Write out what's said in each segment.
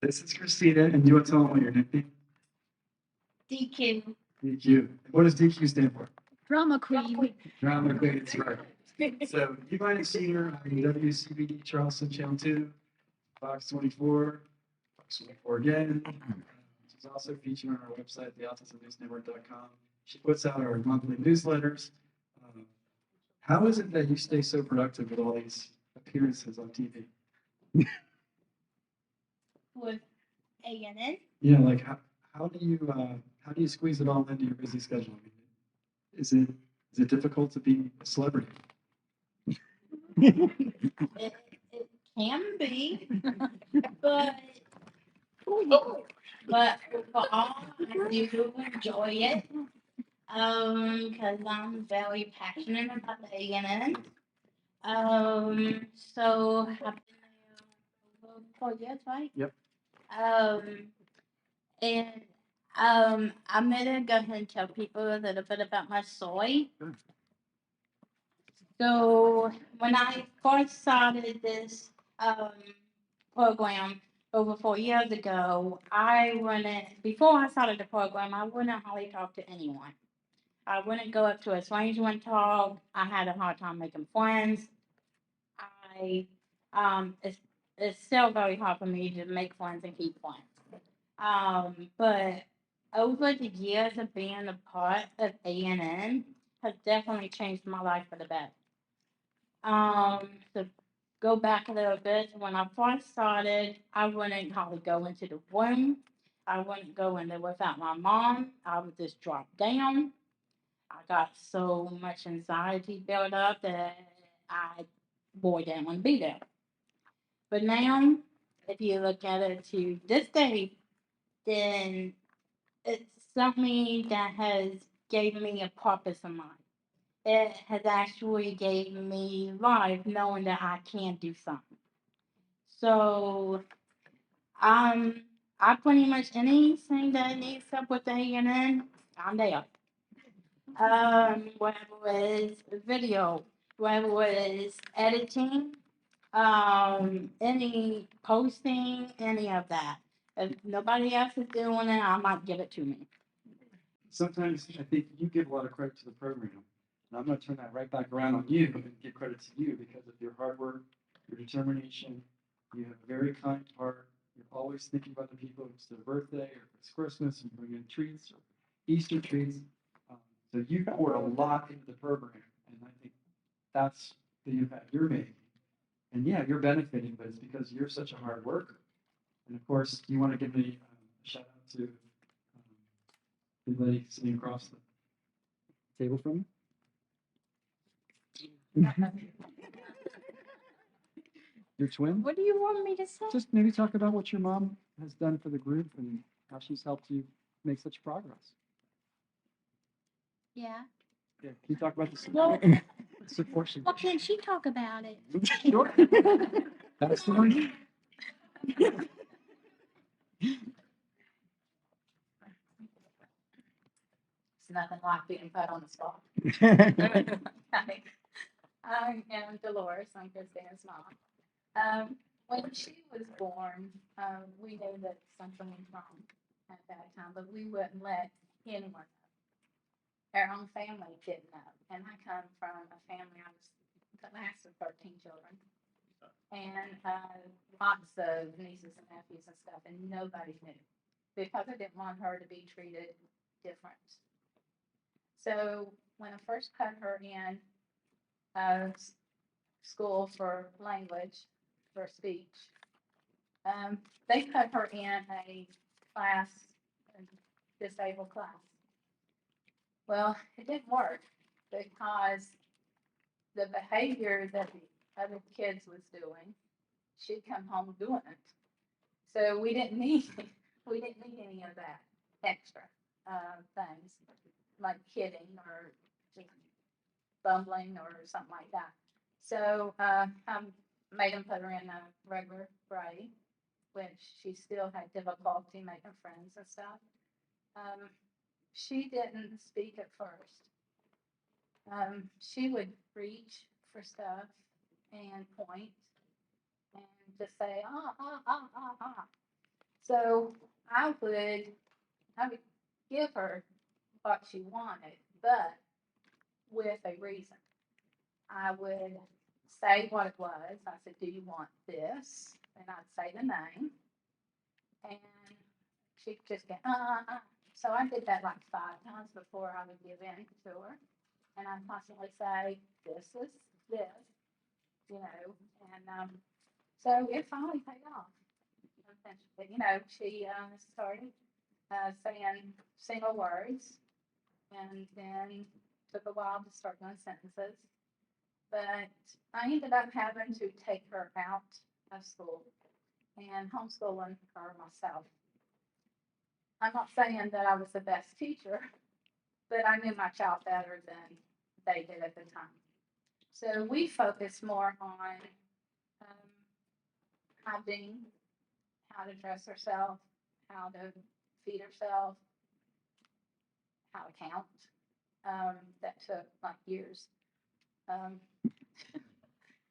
This is Kristina, and you want to tell them what your nickname? DQ. DQ. What does DQ stand for? Drama queen. Drama Queen, that's right. So you might have seen her on WCBD Charleston Channel 2, Fox 24, Fox 24 again. She's also featured on our website, theautismnewsnetwork.com. She puts out our monthly newsletters. How is it that you stay so productive with all these appearances on TV? With ANN. Yeah, like how do you squeeze it all into your busy schedule? I mean, is it difficult to be a celebrity? It can be, but overall, I do enjoy it. Because I'm very passionate about the ANN. So I've been there over 4 years, right? Yep. And I'm gonna go ahead and tell people a little bit about my story. Sure. So when I first started this program over 4 years ago, before I started the program, I wouldn't hardly talk to anyone. I wouldn't go up to a stranger and talk. I had a hard time making friends. I it's still very hard for me to make friends and keep friends. But over the years of being a part of ANN has definitely changed my life for the better. To go back a little bit, when I first started, I wouldn't hardly go into the room. I wouldn't go in there without my mom. I would just drop down. I got so much anxiety built up that I boy didn't want to be there. But now, if you look at it to this day, then it's something that has gave me a purpose in life. It has actually gave me life knowing that I can do something. So I pretty much anything that needs help with the ANN, I'm there. Whether it is video, whether it is editing, any posting, any of that. If nobody else is doing it, I might give it to me. Sometimes I think you give a lot of credit to the program. And I'm going to turn that right back around on you and give credit to you because of your hard work, your determination. You have a very kind heart. You're always thinking about the people. It's their birthday or it's Christmas and bring in treats or Easter treats. So you poured a lot into the program. And I think that's the impact you're making. And yeah, you're benefiting, but it's because you're such a hard worker. And of course, you want to give me a shout out to the lady sitting across the table from you. Your twin? What do you want me to say? Just maybe talk about what your mom has done for the group and how she's helped you make such progress. Yeah. Yeah, can you talk about the Well, support she well, can she talk about it? Sure. That's the one. It's nothing like being put on the spot. I am Dolores. I'm Kristina's mom. When she was born, we knew that something was wrong at that time, but we wouldn't let anyone know. Our own family didn't know. And I come from a family, I was the last of 13 children. And lots of nieces and nephews and stuff, and nobody knew because I didn't want her to be treated different. So when I first put her in school for language, for speech, they put her in a class, a disabled class. Well, it didn't work because the behavior that the other kids was doing, she'd come home doing it. So we didn't need any of that extra things like kidding or just bumbling or something like that. So I made them put her in a regular grade, which she still had difficulty making friends and stuff. She didn't speak at first. She would reach for stuff and point and just say, ah, ah, ah, ah, ah. So I would give her what she wanted, but with a reason. I would say what it was. I said, "Do you want this?" And I'd say the name, and she'd just go, So I did that like 5 times before I would give in to her, and I'd constantly say, "This is this," you know, and so it finally paid off. Eventually, she started saying single words, and then took a while to start doing sentences. But I ended up having to take her out of school and homeschooling her myself. I'm not saying that I was the best teacher, but I knew my child better than they did at the time. So we focused more on hygiene, how to dress herself, how to feed herself, how to count. That took like years. Um,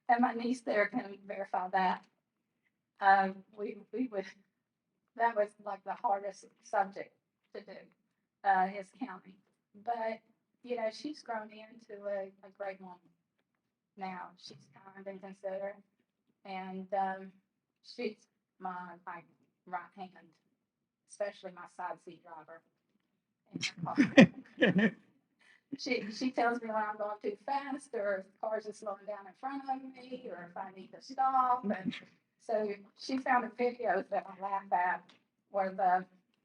and my niece there can verify that. We would, that was like the hardest subject to do, is counting. But, she's grown into a great woman now. She's kind and considerate, and she's my right hand, especially my side seat driver in the car. She tells me when I'm going too fast, or if cars are slowing down in front of me, or if I need to stop. And so she found a video that I laugh at where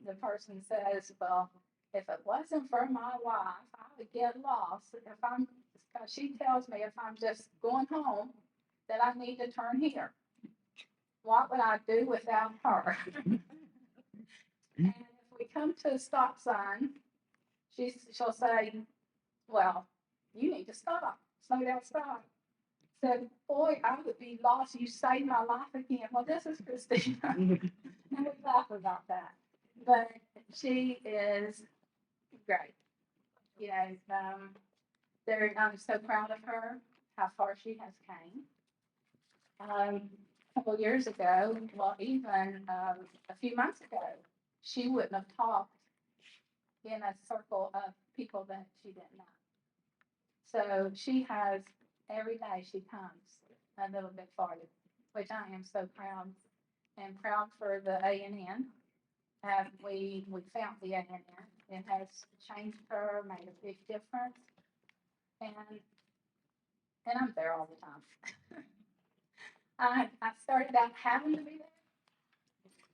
the person says, "Well, if it wasn't for my wife, I would get lost. Because she tells me if I'm just going home that I need to turn here. What would I do without her?" And if we come to a stop sign, she'll say, "Well, you need to stop. Slow down, stop." Said, "Boy, I would be lost. You saved my life again." Well, this is Kristina. And we laugh about that. But she is great. I'm so proud of her, how far she has came. A couple years ago, well, even a few months ago, she wouldn't have talked in a circle of people that she didn't know. So she has, every day she comes a little bit farther, which I am so proud, and proud for the A&N. We found the A&N. It has changed her, made a big difference, and I'm there all the time. I started out having to be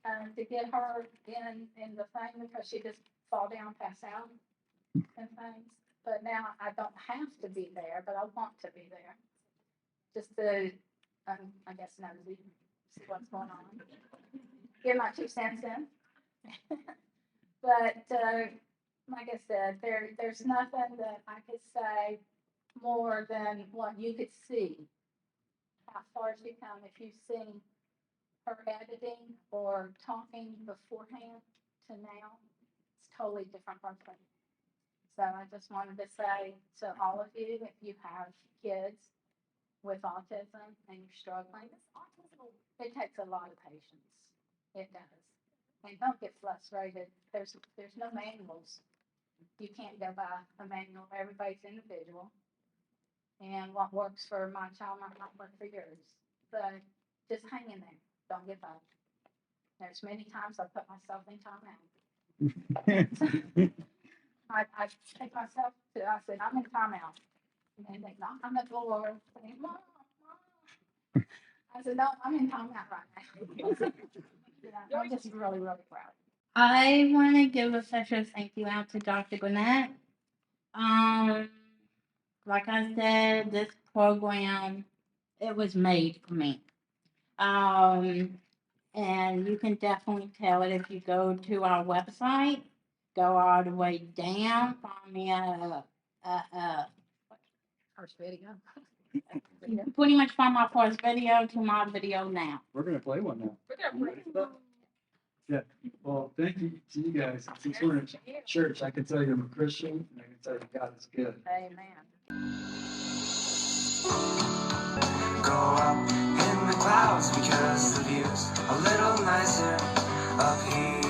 there to get her in the thing because she just fall down, pass out, and things. But now I don't have to be there, but I want to be there. Just to, I guess, nosy, see what's going on. Get my 2 cents in. But like I said, there's nothing that I could say more than what you could see. How far she come if you've seen her editing or talking beforehand to now. It's totally different person. So I just wanted to say to all of you, if you have kids with autism and you're struggling, it takes a lot of patience. It does. And don't get frustrated. There's no manuals. You can't go by a manual. Everybody's individual. And what works for my child might not work for yours. But just hang in there. Don't give up. There's many times I put myself in timeout. I take myself I said, "I'm in timeout." And they knock on the door, saying, "Mom, Mom." I said, "No, I'm in timeout right now." I'm just really, really proud. I want to give a special thank you out to Dr. Gwinnett. Like I said, this program, it was made for me. And you can definitely tell it if you go to our website, go all the way down, find me first video. You can pretty much find my first video to my video now. We're going to play one now. We're going to play. Yeah. Well, thank you to you guys. Since we're in church, I can tell you I'm a Christian, and I can tell you God is good. Amen. Go up in the clouds because the view's a little nicer I hear